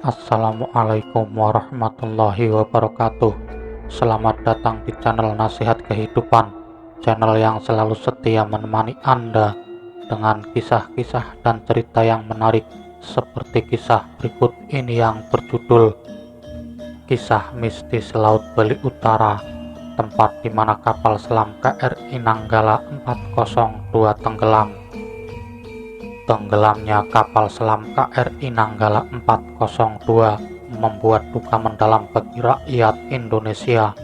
Assalamualaikum warahmatullahi wabarakatuh. Selamat datang di channel Nasihat Kehidupan, channel yang selalu setia menemani Anda dengan kisah-kisah dan cerita yang menarik, seperti kisah berikut ini yang berjudul Kisah Mistis Laut Bali Utara, tempat di mana kapal selam KRI Nanggala 402 tenggelam. Tenggelamnya kapal selam KRI Nanggala 402 membuat duka mendalam bagi rakyat Indonesia.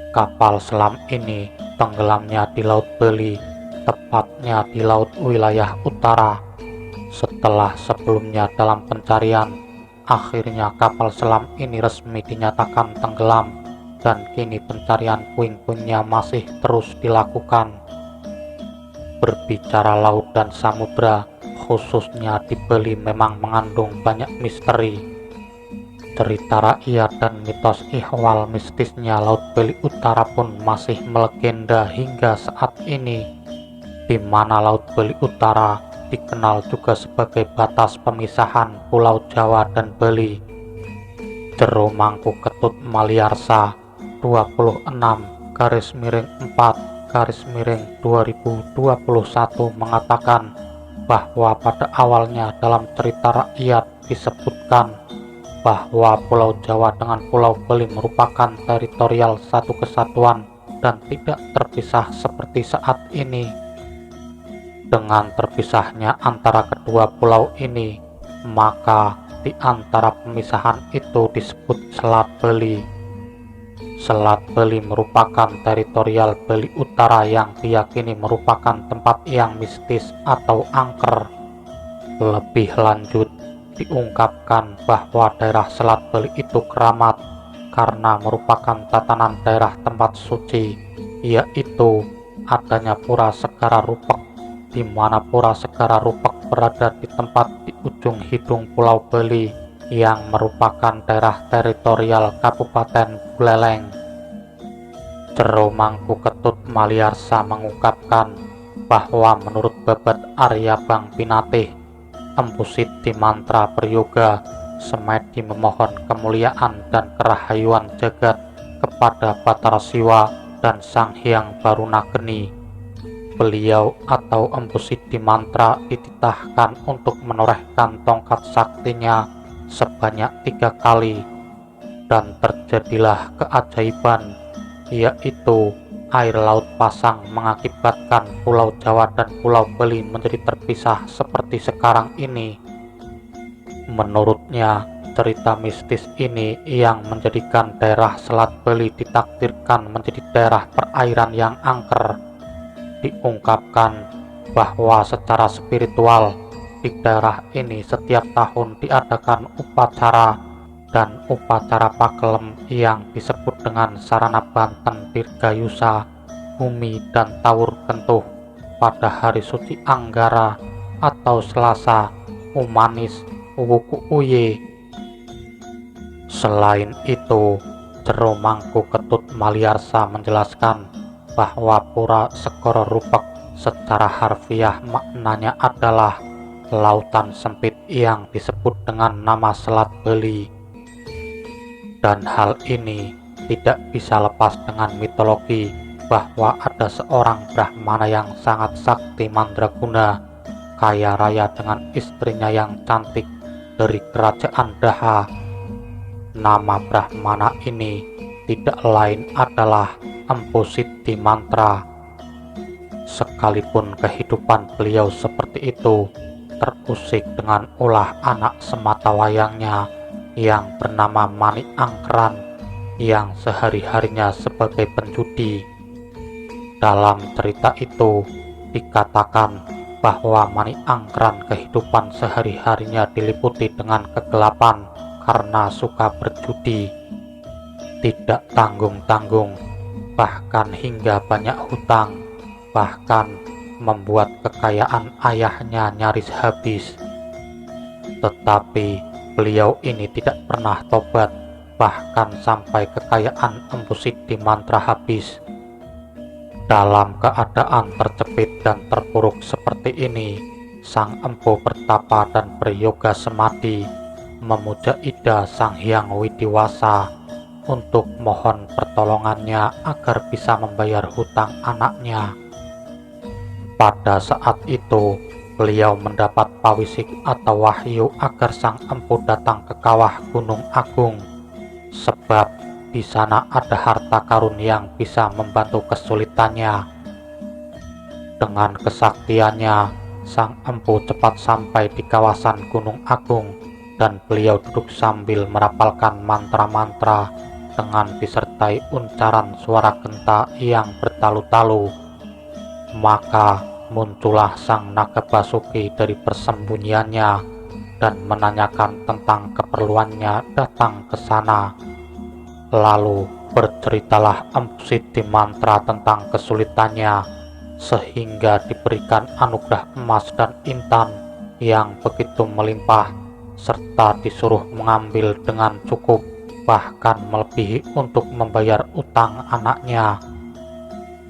Kapal selam ini tenggelamnya di Laut Bali, tepatnya di laut wilayah utara. Setelah sebelumnya dalam pencarian, akhirnya kapal selam ini resmi dinyatakan tenggelam, dan kini pencarian puing-puingnya masih terus dilakukan. Berbicara laut dan samudra, khususnya di Bali, memang mengandung banyak misteri. Cerita rakyat dan mitos ihwal mistisnya Laut Bali Utara pun masih melegenda hingga saat ini, di mana Laut Bali Utara dikenal juga sebagai batas pemisahan Pulau Jawa dan Bali. Jero Mangku Ketut Maliarsa 26-4-2021 mengatakan bahwa pada awalnya dalam cerita rakyat disebutkan bahwa Pulau Jawa dengan Pulau Bali merupakan teritorial satu kesatuan dan tidak terpisah seperti saat ini. Dengan terpisahnya antara kedua pulau ini, maka di antara pemisahan itu disebut Selat Bali. Selat Bali merupakan teritorial Bali Utara yang diyakini merupakan tempat yang mistis atau angker. Lebih lanjut, diungkapkan bahwa daerah Selat Bali itu keramat karena merupakan tatanan daerah tempat suci, yaitu adanya Pura Segara Rupek, di mana Pura Segara Rupek berada di tempat di ujung hidung Pulau Bali yang merupakan daerah teritorial Kabupaten Buleleng. Jero Mangku Ketut Maliarsa mengungkapkan bahwa menurut Babat Arya Bang Pinatih, Empu Siti Mantra Prayoga semedi memohon kemuliaan dan kerahayuan jagat kepada Batara Siwa dan Sang Hyang Barunageni. Beliau atau Empu Siti Mantra dititahkan untuk menorehkan tongkat saktinya sebanyak 3 kali, dan terjadilah keajaiban, yaitu air laut pasang mengakibatkan Pulau Jawa dan Pulau Bali menjadi terpisah seperti sekarang ini. Menurutnya, cerita mistis ini yang menjadikan daerah Selat Bali ditakdirkan menjadi daerah perairan yang angker. Diungkapkan bahwa secara spiritual di daerah ini setiap tahun diadakan upacara dan upacara pakelem yang disebut dengan Sarana Banten Dirgayusa, Bumi dan Tawur Kentuh pada hari suci Anggara atau Selasa, Umanis, Wuku Uye. Selain itu, Jero Mangku Ketut Maliarsa menjelaskan bahwa Pura Segara Rupek secara harfiah maknanya adalah lautan sempit yang disebut dengan nama Selat Bali. Dan hal ini tidak bisa lepas dengan mitologi bahwa ada seorang Brahmana yang sangat sakti mandraguna, kaya raya dengan istrinya yang cantik dari kerajaan Daha. Nama Brahmana ini tidak lain adalah Empu Siti Mantra. Sekalipun kehidupan beliau seperti itu, terusik dengan ulah anak sematawayangnya yang bernama Mani Angkran yang sehari-harinya sebagai penjudi. Dalam cerita itu dikatakan bahwa Mani Angkran kehidupan sehari-harinya diliputi dengan kegelapan karena suka berjudi, tidak tanggung-tanggung, bahkan hingga banyak hutang, bahkan membuat kekayaan ayahnya nyaris habis. Tetapi beliau ini tidak pernah tobat, bahkan sampai kekayaan Empu Siti Mantra habis. Dalam keadaan terjepit dan terpuruk seperti ini, Sang Empu bertapa dan beryoga semadi, memuja Ida Sang Hyang Widiwasa untuk mohon pertolongannya agar bisa membayar hutang anaknya. Pada saat itu, beliau mendapat pawisik atau wahyu agar Sang Empu datang ke kawah Gunung Agung, sebab di sana ada harta karun yang bisa membantu kesulitannya. Dengan kesaktiannya, Sang Empu cepat sampai di kawasan Gunung Agung dan beliau duduk sambil merapalkan mantra-mantra dengan disertai uncaran suara genta yang bertalu-talu. Maka muncullah Sang Naga Basuki dari persembunyiannya dan menanyakan tentang keperluannya datang ke sana. Lalu berceritalah Empu Siti Mantra tentang kesulitannya, sehingga diberikan anugerah emas dan intan yang begitu melimpah, serta disuruh mengambil dengan cukup, bahkan melebihi untuk membayar utang anaknya.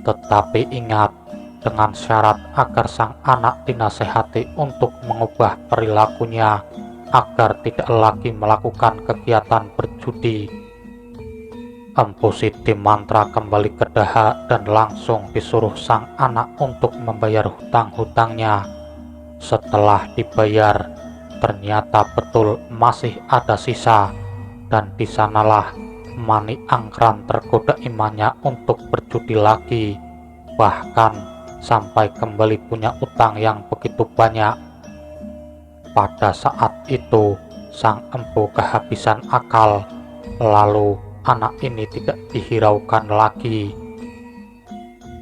Tetapi ingat, dengan syarat agar sang anak dinasehati untuk mengubah perilakunya agar tidak lagi melakukan kegiatan berjudi. Empu Siti Mantra kembali ke Daha dan langsung disuruh sang anak untuk membayar hutang-hutangnya. Setelah dibayar, ternyata betul masih ada sisa, dan di sanalah Mani Angkran tergoda imannya untuk berjudi lagi, bahkan sampai kembali punya utang yang begitu banyak. Pada saat itu, sang empu kehabisan akal, lalu anak ini tidak dihiraukan lagi.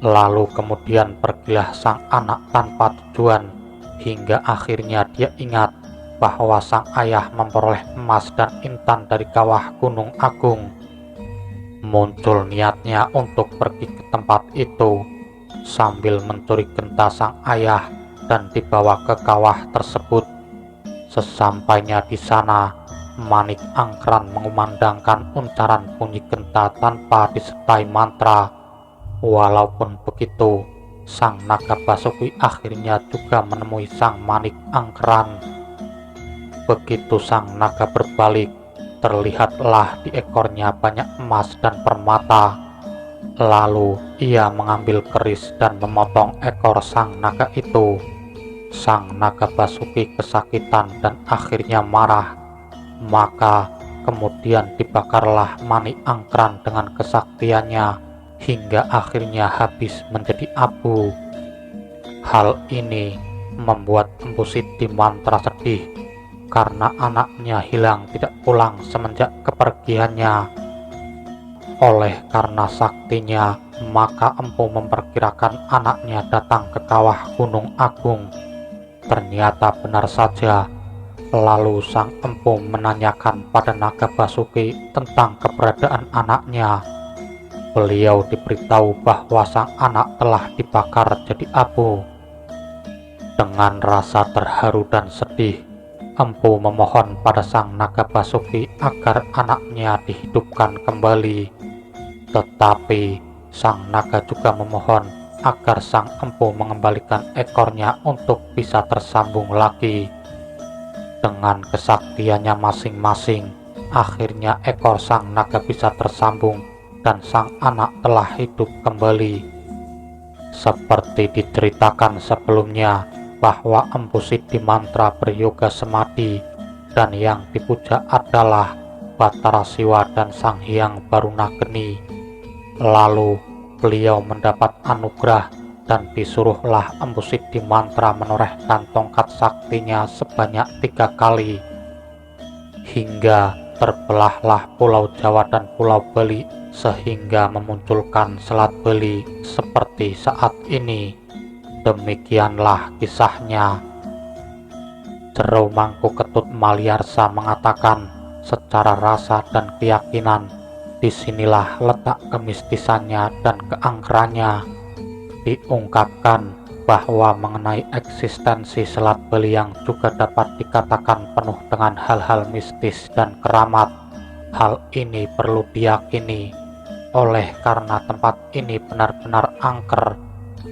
Lalu kemudian pergilah sang anak tanpa tujuan, hingga akhirnya dia ingat bahwa sang ayah memperoleh emas dan intan dari kawah Gunung Agung. Muncul niatnya untuk pergi ke tempat itu sambil mencuri genta sang ayah dan dibawa ke kawah tersebut. Sesampainya di sana, Manik Angkran mengumandangkan uncaran bunyi genta tanpa disertai mantra. Walaupun begitu, Sang Naga Basuki akhirnya juga menemui Sang Manik Angkran. Begitu Sang Naga berbalik, terlihatlah di ekornya banyak emas dan permata. Lalu ia mengambil keris dan memotong ekor Sang Naga itu. Sang Naga Basuki kesakitan dan akhirnya marah. Maka kemudian dibakarlah Mani Angkran dengan kesaktiannya hingga akhirnya habis menjadi abu. Hal ini membuat Empu Siti Mantra sedih karena anaknya hilang tidak pulang semenjak kepergiannya. Oleh karena saktinya, maka Empu memperkirakan anaknya datang ke kawah Gunung Agung. Ternyata benar saja. Lalu sang empu menanyakan pada Naga Basuki tentang keberadaan anaknya. Beliau diberitahu bahwa sang anak telah dibakar jadi abu. Dengan rasa terharu dan sedih, empu memohon pada sang Naga Basuki agar anaknya dihidupkan kembali. Tetapi sang naga juga memohon agar sang empu mengembalikan ekornya untuk bisa tersambung lagi. Dengan kesaktiannya masing-masing, akhirnya ekor sang naga bisa tersambung dan sang anak telah hidup kembali. Seperti diceritakan sebelumnya bahwa Empu Siti Mantra beryoga semadi dan yang dipuja adalah Batara Siwa dan Sang Hyang Barunageni. Lalu beliau mendapat anugerah dan disuruhlah Empu Siti Mantra menorehkan tongkat saktinya sebanyak 3 kali, hingga terbelahlah Pulau Jawa dan Pulau Bali sehingga memunculkan Selat Bali seperti saat ini. Demikianlah kisahnya. Jero Mangku Ketut Maliarsa mengatakan secara rasa dan keyakinan, disinilah letak kemistisannya dan keangkerannya. Diungkapkan bahwa mengenai eksistensi Selat Bali yang juga dapat dikatakan penuh dengan hal-hal mistis dan keramat, hal ini perlu diyakini Oleh karena tempat ini benar-benar angker,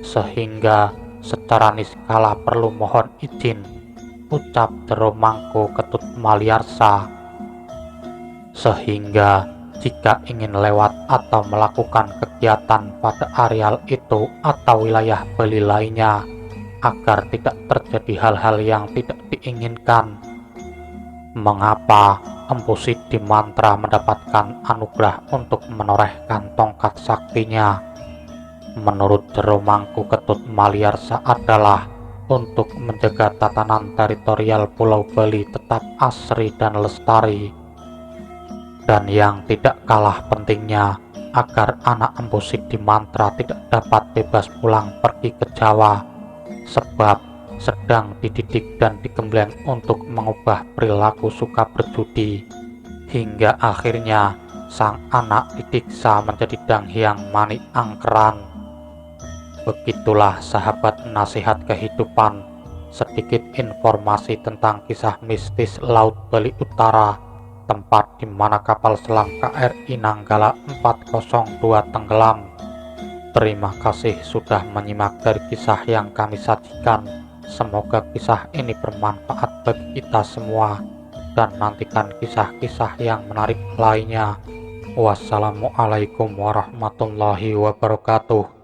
sehingga secara niskala perlu mohon izin, ucap Jero Mangku Ketut Maliarsa. Sehingga jika ingin lewat atau melakukan kegiatan pada areal itu atau wilayah Bali lainnya, agar tidak terjadi hal-hal yang tidak diinginkan. Mengapa Empu Sidi Mantra mendapatkan anugerah untuk menorehkan tongkat saktinya? Menurut Jero Mangku Ketut Maliarsa adalah untuk menjaga tatanan teritorial Pulau Bali tetap asri dan lestari. Dan yang tidak kalah pentingnya, agar anak Empu Sidi Mantra tidak dapat bebas pulang pergi ke Jawa, sebab sedang dididik dan digembleng untuk mengubah perilaku suka berjudi, hingga akhirnya sang anak didiksa menjadi danghyang manik angkeran. Begitulah sahabat nasihat kehidupan, sedikit informasi tentang kisah mistis Laut Bali Utara, tempat di mana kapal selam KRI Nanggala 402 tenggelam. Terima kasih sudah menyimak dari kisah yang kami sajikan. Semoga kisah ini bermanfaat bagi kita semua, dan nantikan kisah-kisah yang menarik lainnya. Wassalamualaikum warahmatullahi wabarakatuh.